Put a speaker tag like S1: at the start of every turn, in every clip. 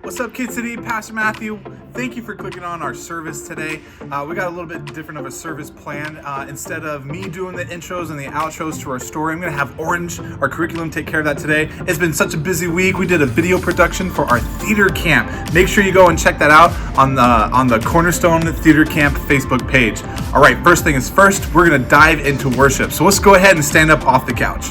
S1: What's up, Kid City? Pastor Matthew. Thank you for clicking on our service today. We got a little bit different of a service plan. Instead of me doing the intros and the outros to our story, I'm going to have Orange, our curriculum, take care of that today. It's been such a busy week. We did a video production for our theater camp. Make sure you go and check that out on the Cornerstone Theater Camp Facebook page. All right, first thing is first, we're going to dive into worship. So let's go ahead and stand up off the couch.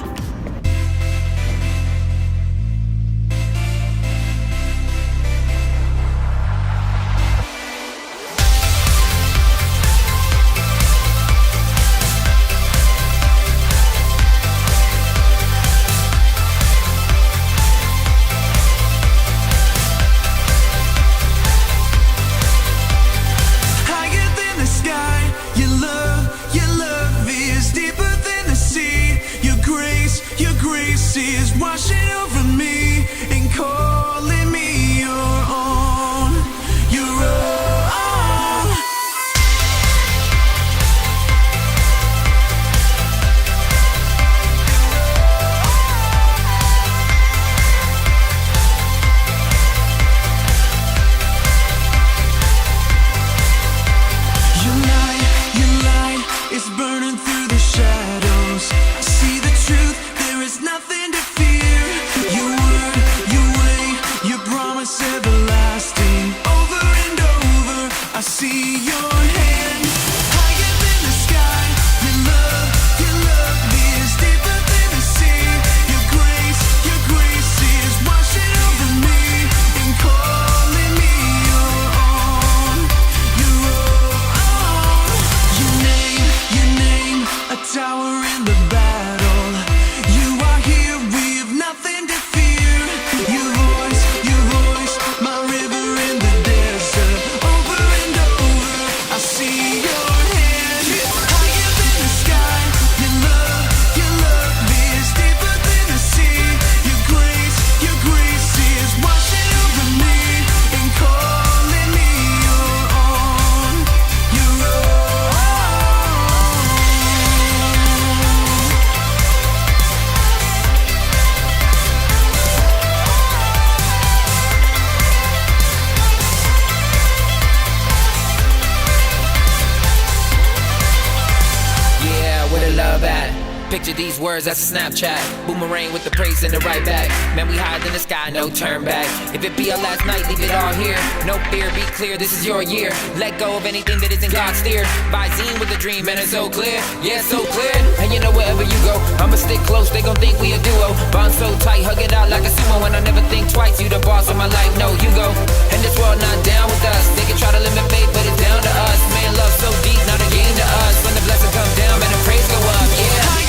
S2: Picture these words, that's a Snapchat. Boomerang with the praise in the right back. Man, we hide in the sky, no turn back. If it be our last night, leave it all here. No fear, be clear, this is your year. Let go of anything that isn't God's steer. Visine with a dream, and it's so clear. Yeah, so clear. And you know wherever you go, I'ma stick close, they gon' think we a duo. Bond so tight, hug it out like a sumo. And I never think twice, you the boss of my life, no, you go. And this world not down with us. They can try to limit faith, but it's down to us. Man, love so deep, not a game to us. When the blessing come down, man, the praise go up, yeah.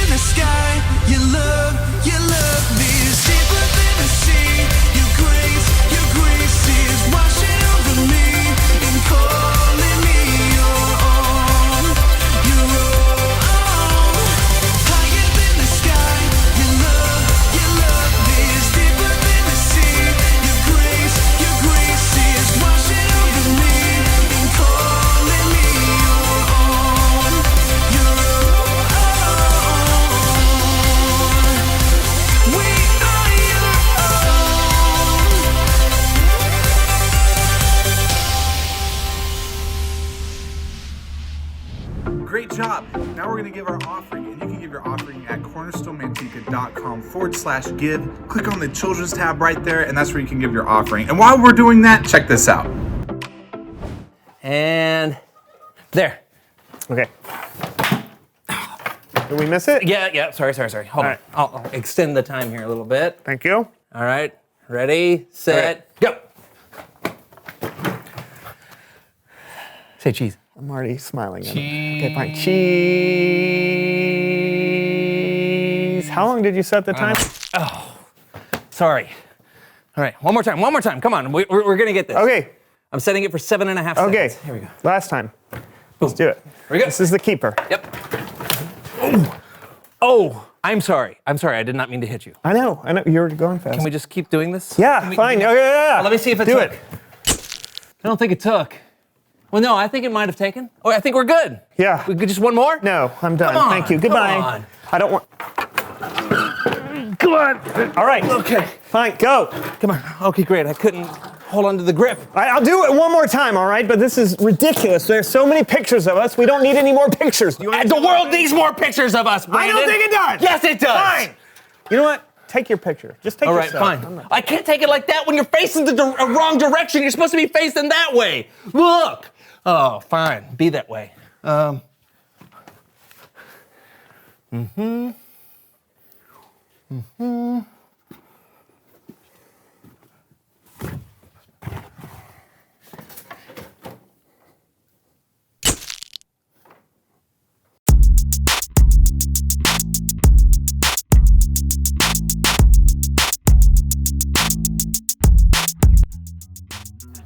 S3: The sky, your love is deeper than the sea. Your grace is washing over me and calling me your own. Your own. Higher than the sky, your love is deeper than the sea. Your grace is washing over me and calling me your own. Your own.
S1: Great job. Now we're going to give our offering, and you can give your offering at cornerstonemanteca.com/give. Click on the children's tab right there, and that's where you can give your offering. And while we're doing that, check this out.
S4: And there.
S5: Okay. Did we miss it?
S4: Yeah. Sorry. Hold on.
S5: Right.
S4: I'll extend the time here a little bit.
S5: Thank you.
S4: All right. Ready, set, go. Say cheese.
S5: I'm already smiling at
S4: Cheese.
S5: it. Okay, fine. Cheese. How long did you set the time?
S4: Oh, sorry. All right, one more time. Come on, we're gonna get this.
S5: Okay.
S4: I'm setting it for 7.5 seconds.
S5: Okay.
S4: Here we go.
S5: Last time. Let's do it.
S4: Here we go.
S5: This is the keeper.
S4: Yep. Oh, I'm sorry. I did not mean to hit you.
S5: I know. You were going fast.
S4: Can we just keep doing this?
S5: Yeah, fine. Okay, yeah.
S4: Let me see if it
S5: do
S4: took.
S5: it.
S4: I don't think it took. Well, no, I think it might have taken. Oh, I think we're good.
S5: Yeah.
S4: We could just one more?
S5: No, I'm done.
S4: Come on,
S5: Thank you.
S4: come
S5: Goodbye.
S4: on.
S5: I don't want. Come on. All right.
S4: Okay.
S5: Fine. Go.
S4: Come on. Okay, great. I couldn't. hold on to the grip.
S5: I'll do it one more time, all right? But this is ridiculous. There's so many pictures of us. We don't need any more pictures. Do you
S4: The
S5: understand?
S4: world needs more pictures of us,
S5: I
S4: Brandon.
S5: don't think it does.
S4: Yes, it does.
S5: Fine. You know what? Take your picture. Just take
S4: All right,
S5: yourself. I'm
S4: fine.
S5: not-
S4: I can't take it like that when you're facing the wrong direction. You're supposed to be facing that way. Look. Oh, fine. Be that way.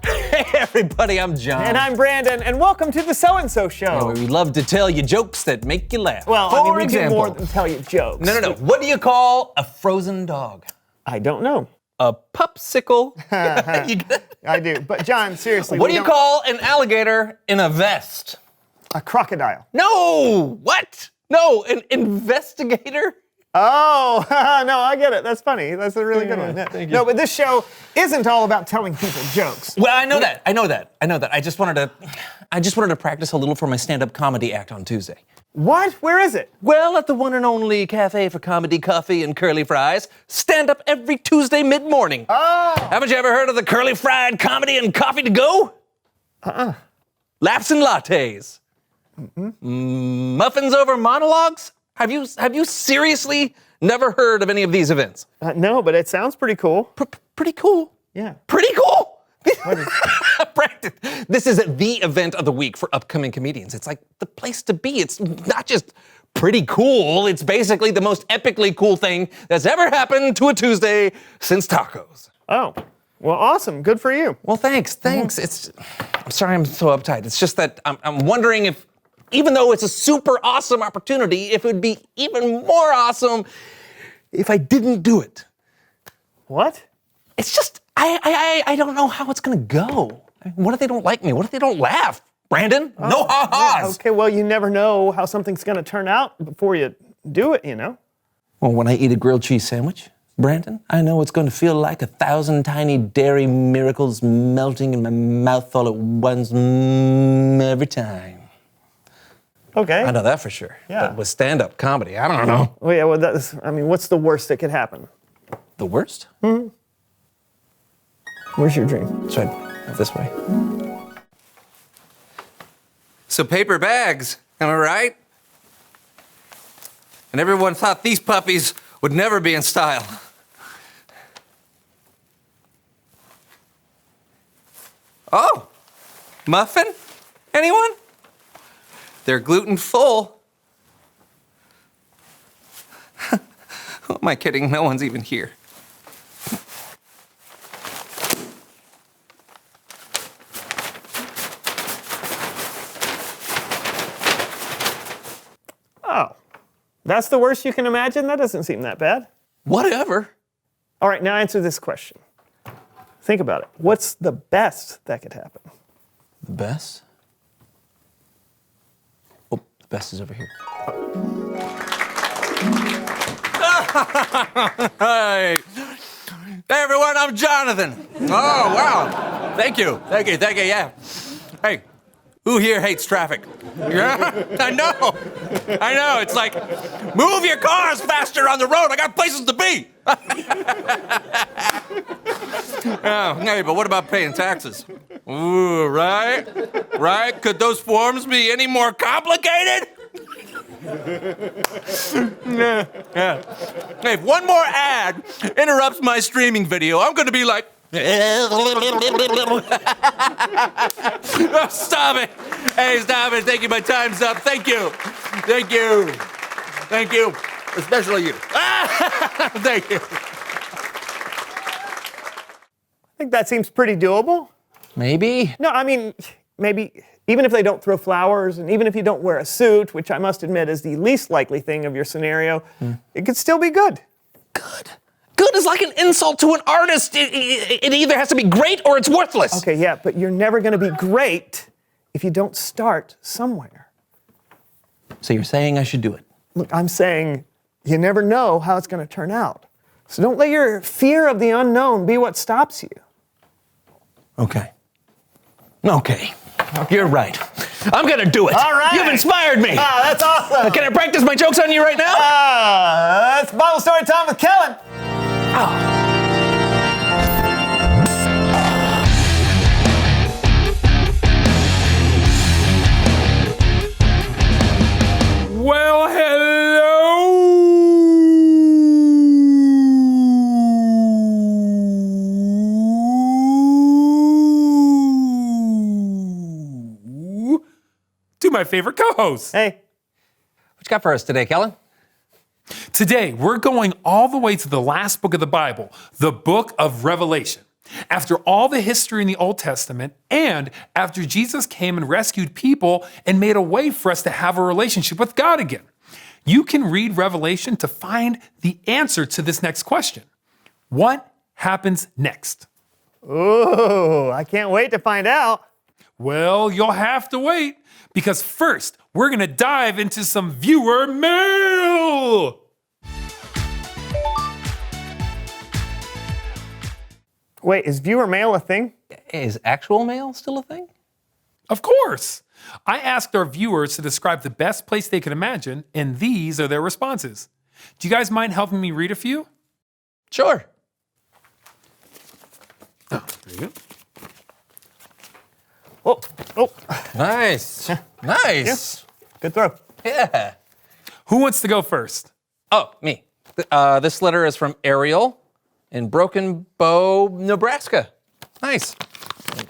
S4: Hey, everybody, I'm John.
S5: And I'm Brandon, and welcome to the So and So Show.
S4: We love to tell you jokes that make you laugh.
S5: Well,
S4: For
S5: I mean, we
S4: example,
S5: do more than tell you jokes.
S4: No. What do you call a frozen dog?
S5: I don't know.
S4: A popsicle. You get it?
S5: I do. But John, seriously,
S4: What
S5: we
S4: do you
S5: don't-
S4: call an alligator in a vest?
S5: a crocodile?
S4: No. What? No, an investigator?
S5: Oh, no, I get it. That's funny. That's a really good one. Yeah.
S4: thank you.
S5: No, but this show isn't all about telling people jokes.
S4: Well, I know that. I just wanted to practice a little for my stand-up comedy act on Tuesday.
S5: What? Where is it?
S4: Well, at the one and only Cafe for Comedy, Coffee, and Curly Fries. Stand up every Tuesday mid-morning.
S5: Oh.
S4: Haven't you ever heard of the Curly Fried Comedy and Coffee to Go? Laps and lattes. Muffins over monologues? Have you seriously never heard of any of these events?
S5: No, but it sounds pretty cool.
S4: Pretty cool.
S5: Yeah.
S4: Pretty cool. Brandon, this is the event of the week for upcoming comedians. It's like the place to be. It's not just pretty cool. It's basically the most epically cool thing that's ever happened to a Tuesday since tacos.
S5: Oh, well, awesome. Good for you.
S4: Well, thanks. I'm sorry I'm so uptight. It's just that I'm wondering if, even though it's a super awesome opportunity, if it would be even more awesome if I didn't do it.
S5: What?
S4: It's just, I don't know how it's gonna go. What if they don't like me? What if they don't laugh? Brandon, no ha-has.
S5: Okay, well, you never know how something's going to turn out before you do it, you know?
S4: Well, when I eat a grilled cheese sandwich, Brandon, I know it's going to feel like 1,000 tiny dairy miracles melting in my mouth all at once every time.
S5: Okay.
S4: I know that for sure.
S5: Yeah.
S4: But with stand-up comedy, I don't know.
S5: Well, yeah, well, what's the worst that could happen?
S4: The worst?
S5: Where's your dream?
S4: It's right this way. So paper bags, am I right? And everyone thought these puppies would never be in style. Oh, muffin? Anyone? They're gluten full. Who am I kidding? No one's even here.
S5: Oh, that's the worst you can imagine? That doesn't seem that bad.
S4: Whatever.
S5: All right, now answer this question. Think about it. What's the best that could happen?
S4: The best? Oh, the best is over here. Hey. Hey, everyone, I'm Jonathan. Oh, wow. Thank you, yeah. Hey, who here hates traffic? Yeah, I know. It's like, move your cars faster on the road. I got places to be. Oh, hey, but what about paying taxes? Ooh, right? Could those forms be any more complicated? Yeah. Hey, if one more ad interrupts my streaming video, I'm gonna be like, oh, stop it. Hey, stop it. Thank you. My time's up. Thank you. Especially you. Thank you.
S5: I think that seems pretty doable.
S4: Maybe.
S5: No, I mean, maybe even if they don't throw flowers and even if you don't wear a suit, which I must admit is the least likely thing of your scenario, it could still be good.
S4: Good is like an insult to an artist. It either has to be great or it's worthless.
S5: Okay, yeah, but you're never going to be great if you don't start somewhere.
S4: So you're saying I should do it?
S5: Look, I'm saying you never know how it's going to turn out. So don't let your fear of the unknown be what stops you.
S4: Okay. Okay. You're right. I'm gonna do it.
S5: All right.
S4: You've inspired me.
S5: That's awesome.
S4: Can I practice my jokes on you right now?
S5: It's Bible story time with Kellen.
S6: Well, hello to my favorite co-host.
S5: Hey.
S4: What you got for us today, Kellen?
S6: Today, we're going all the way to the last book of the Bible, the book of Revelation. After all the history in the Old Testament, and after Jesus came and rescued people and made a way for us to have a relationship with God again. You can read Revelation to find the answer to this next question. What happens next?
S5: Ooh, I can't wait to find out.
S6: Well, you'll have to wait, because first, we're gonna dive into some viewer mail.
S5: Wait, is viewer mail a thing?
S4: Is actual mail still a thing?
S6: Of course. I asked our viewers to describe the best place they could imagine, and these are their responses. Do you guys mind helping me read a few?
S4: Sure.
S6: Oh, there you
S5: Oh,
S6: go.
S4: Nice. Nice.
S5: good throw.
S4: Yeah.
S6: Who wants to go first?
S4: Oh, me. This letter is from Ariel in Broken Bow, Nebraska. Nice. There you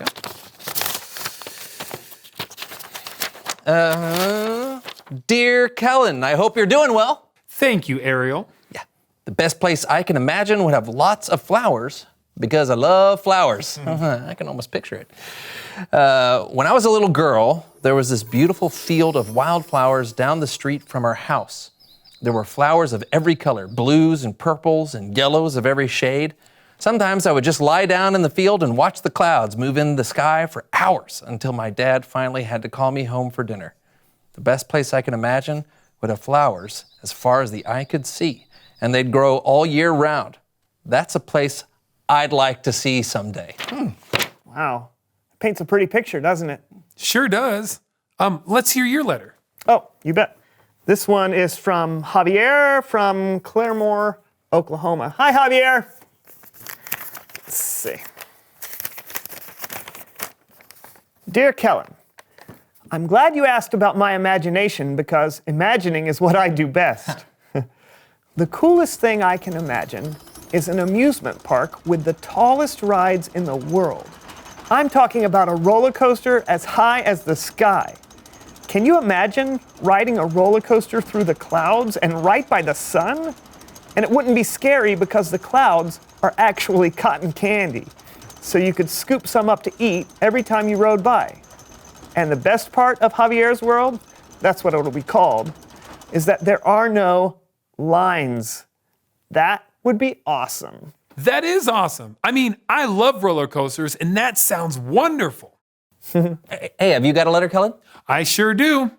S4: go. Dear Kellen, I hope you're doing well.
S6: Thank you, Ariel.
S4: Yeah. The best place I can imagine would have lots of flowers because I love flowers. I can almost picture it. When I was a little girl, there was this beautiful field of wildflowers down the street from our house. There were flowers of every color, blues and purples and yellows of every shade. Sometimes I would just lie down in the field and watch the clouds move in the sky for hours until my dad finally had to call me home for dinner. The best place I can imagine would have flowers as far as the eye could see, and they'd grow all year round. That's a place I'd like to see someday.
S5: Wow. Paints a pretty picture, doesn't it?
S6: Sure does. Let's hear your letter.
S5: Oh, you bet. This one is from Javier from Claremore, Oklahoma. Hi, Javier. Let's see. Dear Kellen, I'm glad you asked about my imagination because imagining is what I do best. The coolest thing I can imagine is an amusement park with the tallest rides in the world. I'm talking about a roller coaster as high as the sky. Can you imagine riding a roller coaster through the clouds and right by the sun? And it wouldn't be scary because the clouds are actually cotton candy. So you could scoop some up to eat every time you rode by. And the best part of Javier's world, that's what it'll be called, is that there are no lines. That would be awesome.
S6: That is awesome. I mean, I love roller coasters, and that sounds wonderful.
S4: Hey, have you got a letter, Kellen?
S6: I sure do.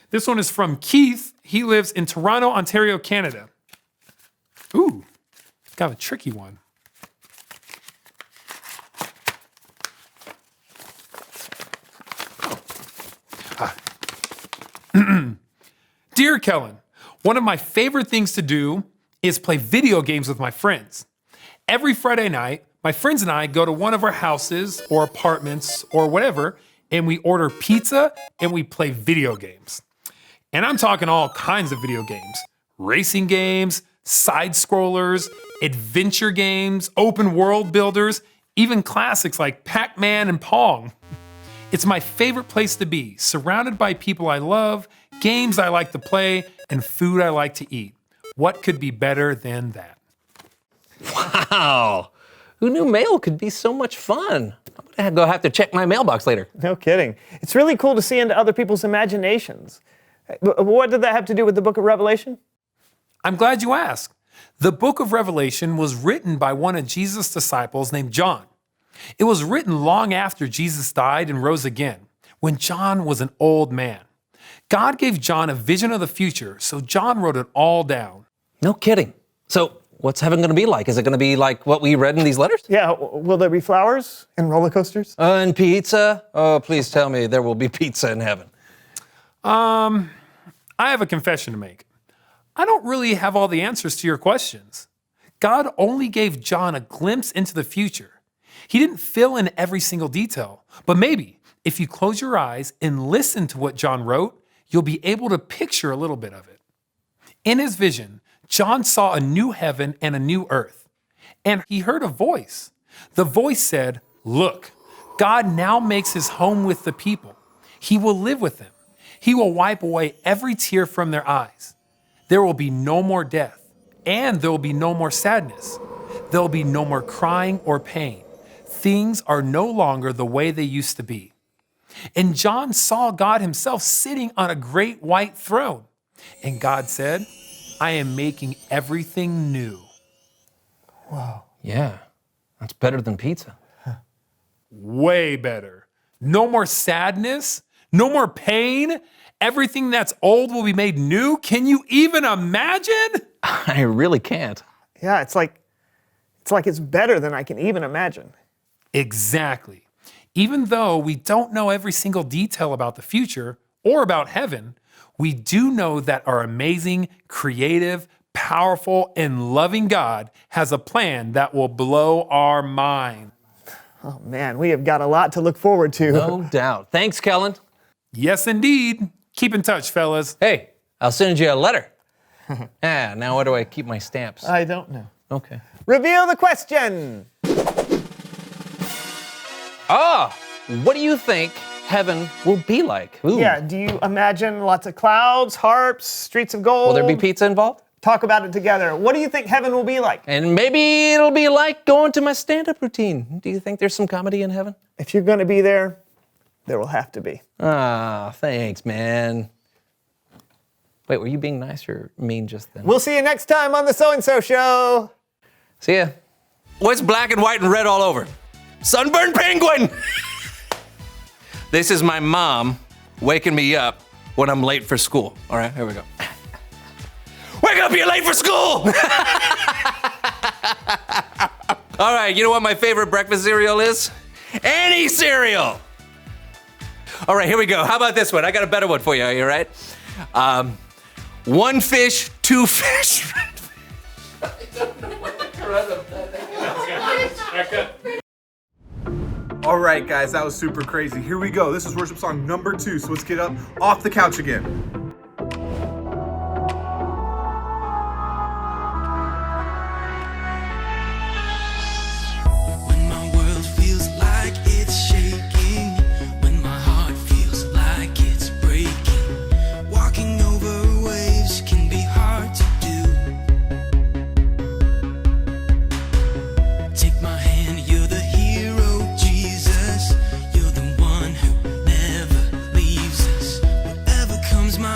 S6: This one is from Keith. He lives in Toronto, Ontario, Canada. Ooh, got a tricky one. Dear Kellen, one of my favorite things to do is play video games with my friends. Every Friday night, my friends and I go to one of our houses or apartments or whatever, and we order pizza and we play video games. And I'm talking all kinds of video games. Racing games, side scrollers, adventure games, open world builders, even classics like Pac-Man and Pong. It's my favorite place to be, surrounded by people I love, games I like to play, and food I like to eat. What could be better than that?
S4: Wow. Who knew mail could be so much fun? I'm gonna go have to check my mailbox later.
S5: No kidding. It's really cool to see into other people's imaginations. What did that have to do with the book of Revelation?
S6: I'm glad you asked. The book of Revelation was written by one of Jesus' disciples named John. It was written long after Jesus died and rose again, when John was an old man. God gave John a vision of the future, so John wrote it all down.
S4: No kidding. So what's heaven going to be like? Is it going to be like what we read in these letters?
S5: Yeah, will there be flowers and roller coasters?
S4: And pizza? Oh, please tell me there will be pizza in heaven.
S6: I have a confession to make. I don't really have all the answers to your questions. God only gave John a glimpse into the future. He didn't fill in every single detail, but maybe if you close your eyes and listen to what John wrote, you'll be able to picture a little bit of it. In his vision, John saw a new heaven and a new earth, and he heard a voice. The voice said, "Look, God now makes his home with the people. He will live with them. He will wipe away every tear from their eyes. There will be no more death, and there will be no more sadness. There will be no more crying or pain. Things are no longer the way they used to be." And John saw God himself sitting on a great white throne. And God said, "I am making everything new."
S4: Yeah, that's better than pizza.
S6: Way better. No more sadness, no more pain. Everything that's old will be made new. Can you even imagine?
S4: I really can't.
S5: Yeah, it's like it's better than I can even imagine.
S6: Exactly. Even though we don't know every single detail about the future or about heaven, we do know that our amazing, creative, powerful, and loving God has a plan that will blow our mind.
S5: Oh man, we have got a lot to look forward to.
S4: No doubt. Thanks, Kellen.
S6: Yes, indeed. Keep in touch, fellas.
S4: Hey, I'll send you a letter. Now where do I keep my stamps?
S5: I don't know.
S4: Okay.
S5: Reveal the question.
S4: What do you think heaven will be like? Ooh.
S5: Yeah, do you imagine lots of clouds, harps, streets of gold?
S4: Will there be pizza involved?
S5: Talk about it together. What do you think heaven will be like?
S4: And maybe it'll be like going to my stand-up routine. Do you think there's some comedy in heaven?
S5: If you're going to be there, there will have to be.
S4: Thanks, man. Wait, were you being nice or mean just then?
S5: We'll see you next time on the So-and-So Show.
S4: See ya. What's black and white and red all over? Sunburned penguin! This is my mom waking me up when I'm late for school. All right, here we go. Wake up, you're late for school! All right, you know what my favorite breakfast cereal is? Any cereal! All right, here we go. How about this one? I got a better one for you, are you all right? One fish, two fish.
S1: All right, guys, that was super crazy. Here we go. This is worship song number 2. So let's get up off the couch again.
S3: When my world feels like it's shaking, when my heart feels like it's breaking, walking over waves can be hard to do. Take my hand, you're the hero, Jesus. You're the one who never leaves us. Whatever comes my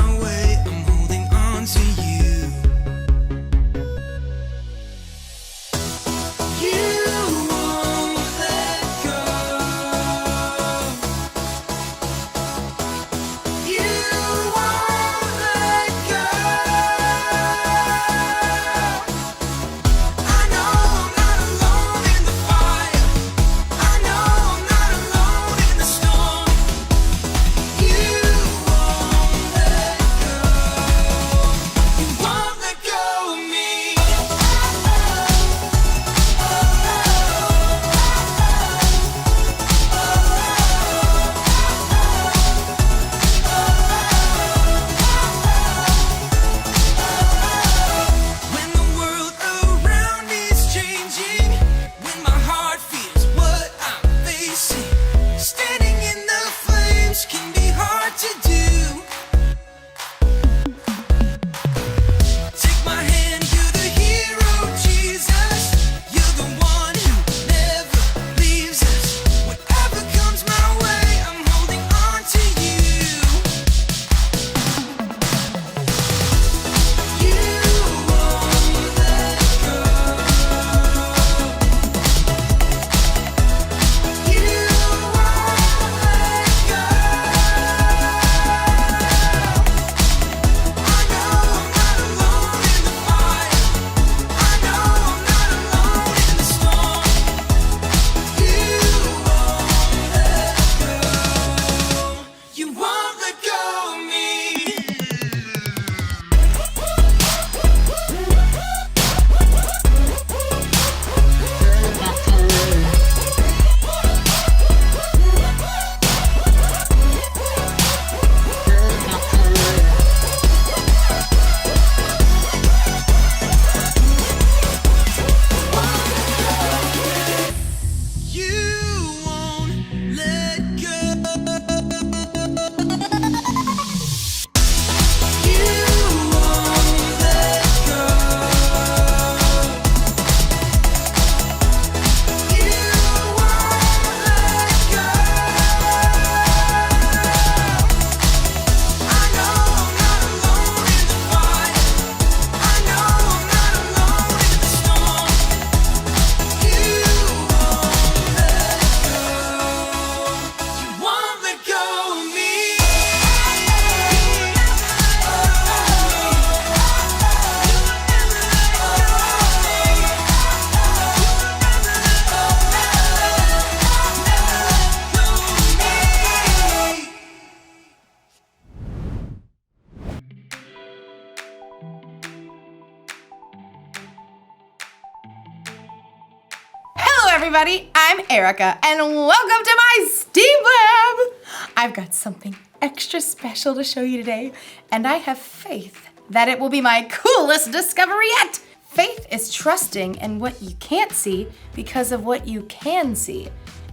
S7: everybody, I'm Erica, and welcome to my Steve Lab! I've got something extra special to show you today, and I have faith that it will be my coolest discovery yet! Faith is trusting in what you can't see because of what you can see.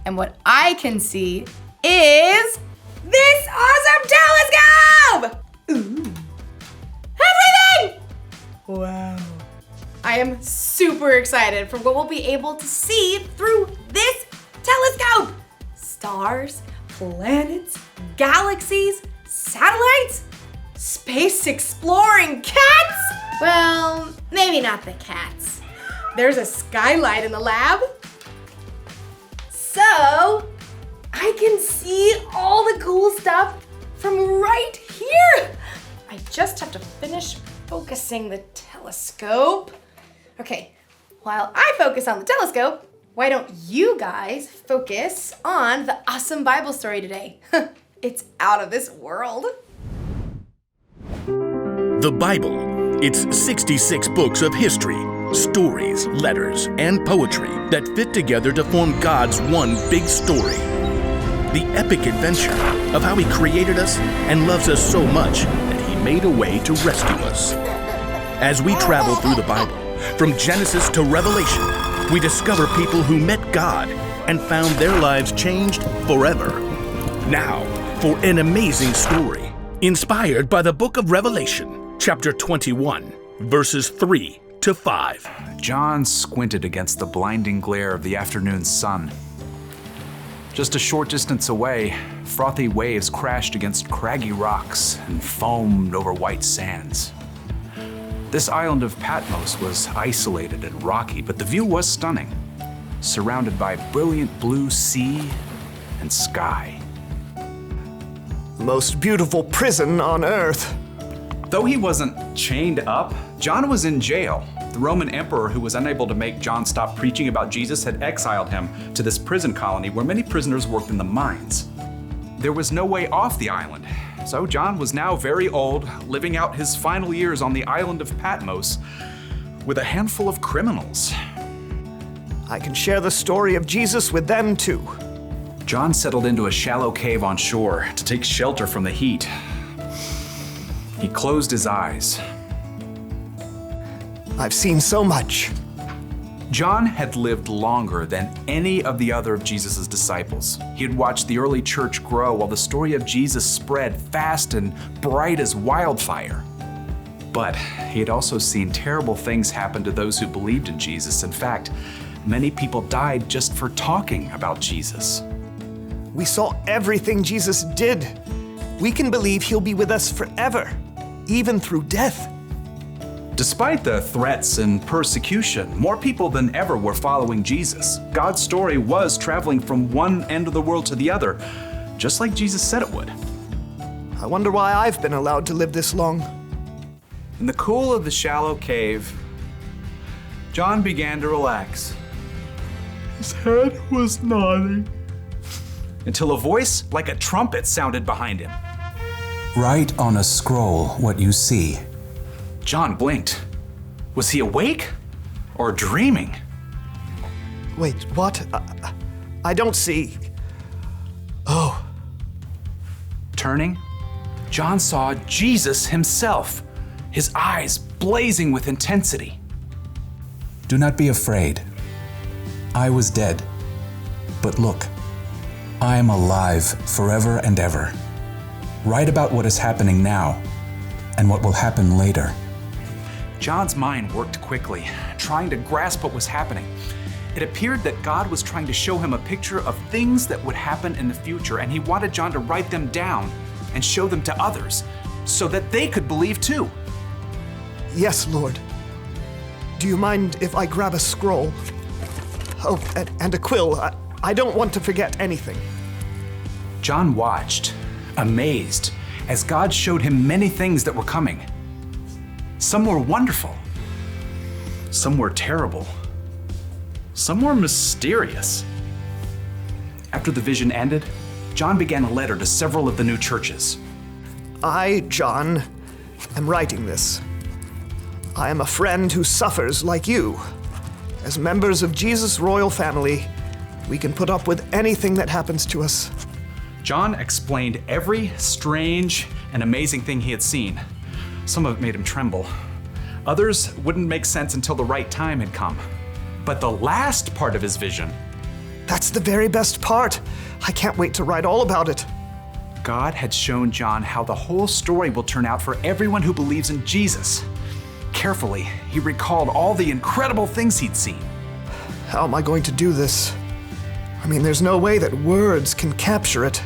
S7: And what I can see is this awesome telescope! Ooh. Everything! Wow. I am super excited for what we'll be able to see through this telescope. Stars, planets, galaxies, satellites, space exploring cats. Well, maybe not the cats. There's a skylight in the lab. So, I can see all the cool stuff from right here. I just have to finish focusing the telescope. Okay, while I focus on the telescope, why don't you guys focus on the awesome Bible story today? It's out of this world.
S8: The Bible. It's 66 books of history, stories, letters, and poetry that fit together to form God's one big story. The epic adventure of how He created us and loves us so much that He made a way to rescue us. As we travel through the Bible, from Genesis to Revelation, we discover people who met God and found their lives changed forever. Now, for an amazing story, inspired by the book of Revelation, chapter 21, verses 3 to 5.
S9: John squinted against the blinding glare of the afternoon sun. Just a short distance away, frothy waves crashed against craggy rocks and foamed over white sands. This island of Patmos was isolated and rocky, but the view was stunning, surrounded by brilliant blue sea and sky.
S5: Most beautiful prison on earth.
S9: Though he wasn't chained up, John was in jail. The Roman emperor, who was unable to make John stop preaching about Jesus, had exiled him to this prison colony where many prisoners worked in the mines. There was no way off the island, so John was now very old, living out his final years on the island of Patmos with a handful of criminals.
S5: I can share the story of Jesus with them too.
S9: John settled into a shallow cave on shore to take shelter from the heat. He closed his eyes.
S5: I've seen so much.
S9: John had lived longer than any of the other of Jesus' disciples. He had watched the early church grow while the story of Jesus spread fast and bright as wildfire. But he had also seen terrible things happen to those who believed in Jesus. In fact, many people died just for talking about Jesus.
S5: We saw everything Jesus did. We can believe He'll be with us forever, even through death.
S9: Despite the threats and persecution, more people than ever were following Jesus. God's story was traveling from one end of the world to the other, just like Jesus said it would.
S5: I wonder why I've been allowed to live this long.
S9: In the cool of the shallow cave, John began to relax. His head was nodding. Until a voice like a trumpet sounded behind him.
S10: Write on a scroll what you see.
S9: John blinked. Was he awake or dreaming?
S5: Wait, what? I don't see. Oh.
S9: Turning, John saw Jesus himself, his eyes blazing with intensity.
S10: Do not be afraid. I was dead, but look, I am alive forever and ever. Write about what is happening now and what will happen later.
S9: John's mind worked quickly, trying to grasp what was happening. It appeared that God was trying to show him a picture of things that would happen in the future, and he wanted John to write them down and show them to others so that they could believe too.
S5: Yes, Lord. Do you mind if I grab a scroll? Oh, and a quill. I don't want to forget anything.
S9: John watched, amazed, as God showed him many things that were coming. Some were wonderful. Some were terrible. Some were mysterious. After the vision ended, John began a letter to several of the new churches.
S5: I, John, am writing this. I am a friend who suffers like you, As members of Jesus' royal family, we can put up with anything that happens to us.
S9: John explained every strange and amazing thing he had seen. Some of it made him tremble. Others wouldn't make sense until the right time had come. But the last part of his vision,
S5: That's the very best part. I can't wait to write all about it.
S9: God had shown John how the whole story will turn out for everyone who believes in Jesus. Carefully, he recalled all the incredible things he'd seen.
S5: How am I going to do this? I mean, there's no way that words can capture it.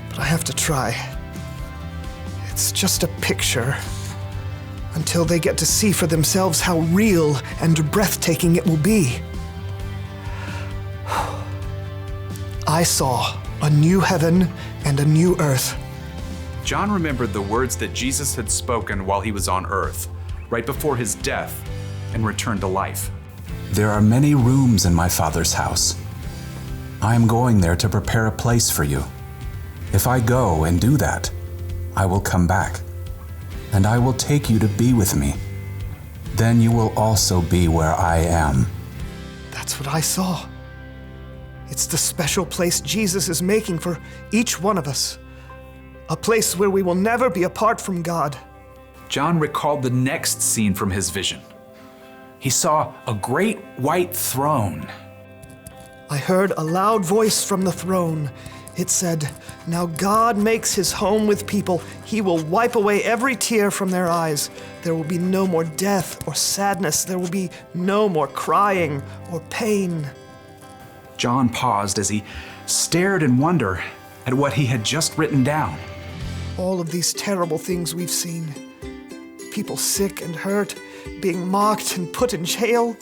S5: But I have to try. It's just a picture. Until they get to see for themselves how real and breathtaking it will be. I saw a new heaven and a new earth.
S9: John remembered the words that Jesus had spoken while he was on earth, right before his death and return to life.
S10: There are many rooms in my Father's house. I am going there to prepare a place for you. If I go and do that, I will come back, and I will take you to be with me. Then you will also be where I am.
S5: That's what I saw. It's the special place Jesus is making for each one of us. A place where we will never be apart from God.
S9: John recalled the next scene from his vision. He saw a great white throne.
S5: I heard a loud voice from the throne. It said, "Now God makes his home with people. He will wipe away every tear from their eyes. There will be no more death or sadness. There will be no more crying or pain."
S9: John paused as he stared in wonder at what he had just written down.
S5: All of these terrible things we've seen. People sick and hurt, being mocked and put in jail.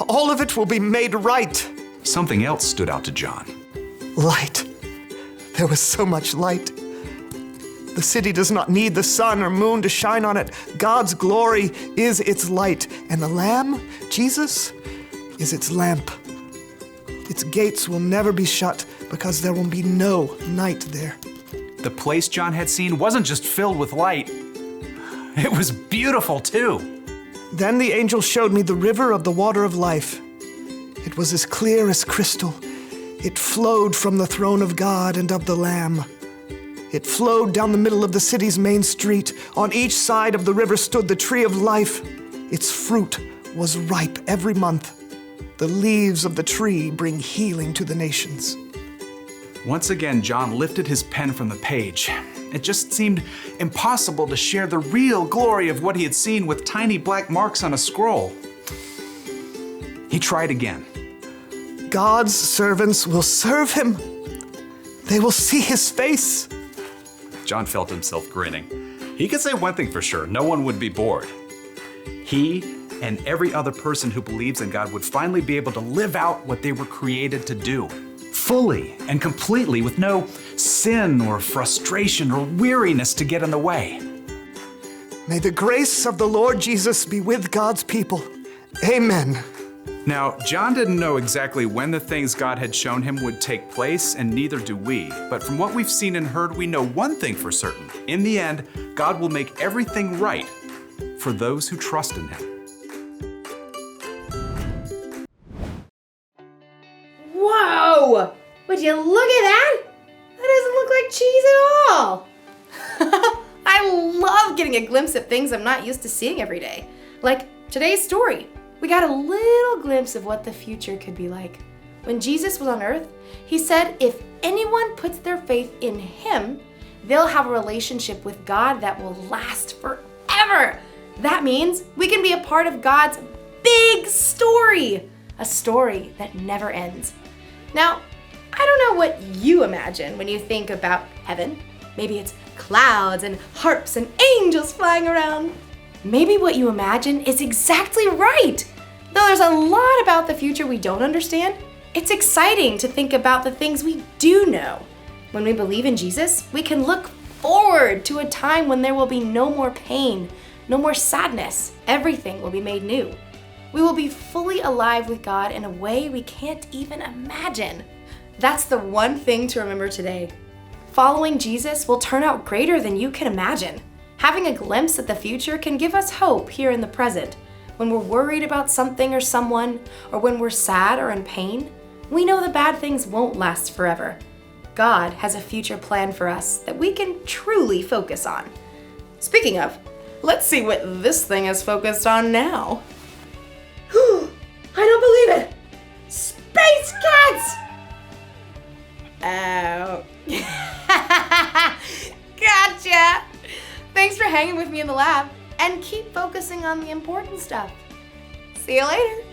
S5: All of it will be made right.
S9: Something else stood out to John.
S5: Light. There was so much light. The city does not need the sun or moon to shine on it. God's glory is its light, and the Lamb, Jesus, is its lamp. Its gates will never be shut because there will be no night there.
S9: The place John had seen wasn't just filled with light, it was beautiful too.
S5: Then the angel showed me the river of the water of life. It was as clear as crystal. It flowed from the throne of God and of the Lamb. It flowed down the middle of the city's main street. On each side of the river stood the tree of life. Its fruit was ripe every month. The leaves of the tree bring healing to the nations.
S9: Once again, John lifted his pen from the page. It just seemed impossible to share the real glory of what he had seen with tiny black marks on a scroll. He tried again.
S5: God's servants will serve him. They will see his face.
S9: John felt himself grinning. He could say one thing for sure, no one would be bored. He and every other person who believes in God would finally be able to live out what they were created to do, fully and completely, with no sin or frustration or weariness to get in the way.
S5: May the grace of the Lord Jesus be with God's people. Amen.
S9: Now, John didn't know exactly when the things God had shown him would take place, and neither do we. But from what we've seen and heard, we know one thing for certain. In the end, God will make everything right for those who trust in him.
S7: Whoa! Would you look at that? That doesn't look like cheese at all. I love getting a glimpse of things I'm not used to seeing every day. Like today's story. We got a little glimpse of what the future could be like. When Jesus was on earth, he said if anyone puts their faith in him, they'll have a relationship with God that will last forever. That means we can be a part of God's big story, a story that never ends. Now, I don't know what you imagine when you think about heaven. Maybe it's clouds and harps and angels flying around. Maybe what you imagine is exactly right. Though there's a lot about the future we don't understand, it's exciting to think about the things we do know. When we believe in Jesus, we can look forward to a time when there will be no more pain, no more sadness. Everything will be made new. We will be fully alive with God in a way we can't even imagine. That's the one thing to remember today. Following Jesus will turn out greater than you can imagine. Having a glimpse at the future can give us hope here in the present. when we're worried about something or someone, or when we're sad or in pain, we know the bad things won't last forever. God has a future plan for us that we can truly focus on. Speaking of, let's see what this thing is focused on now. I don't believe it! Space cats! Oh. Gotcha! Thanks for hanging with me in the lab, and keep focusing on the important stuff. See you later.